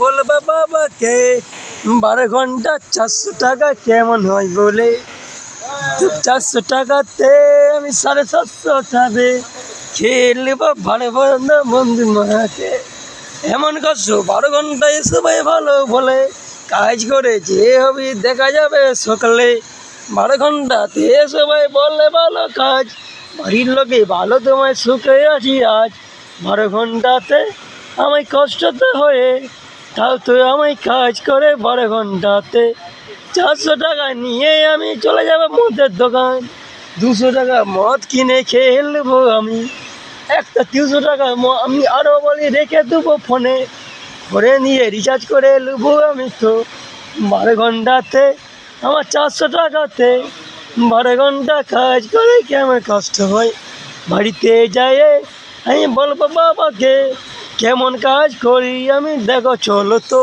বলবো বাবাকে 12 ঘন্টা 400 টাকা কেমন হয় বলে। 400 টাকাতে আমি 750 খাবে খেয়ে নেবো ভালো ভালো বন্ধু মাকে। এমন করছো 12 ঘন্টায় সবাই ভালো বলে, কাজ করে যে হবে দেখা যাবে সকালে। 12 ঘন্টাতে সবাই বলে ভালো কাজ, বাড়ির লোকে ভালো তোমায় সুখে আছি আজ। 12 ঘন্টাতে আমায় কষ্টতে হয়ে তাও তো আমায় কাজ করে 12 ঘন্টাতে। 400 টাকা নিয়ে আমি চলে যাবো মদের দোকান, 200 টাকা মদ কিনে খেয়ে নেবো আমি। একটা 300 টাকা আমি আরও বলি রেখে দেবো ফোনে, করে নিয়ে রিচার্জ করে নেবো আমি তো। 12 ঘন্টাতে আমার 400 টাকাতে 12 ঘন্টা কাজ করে কেমন কষ্ট হয়। বাড়িতে যাই আমি বলবো বাবাকে কেমন কাজ করি আমি, দেখো চলো তো।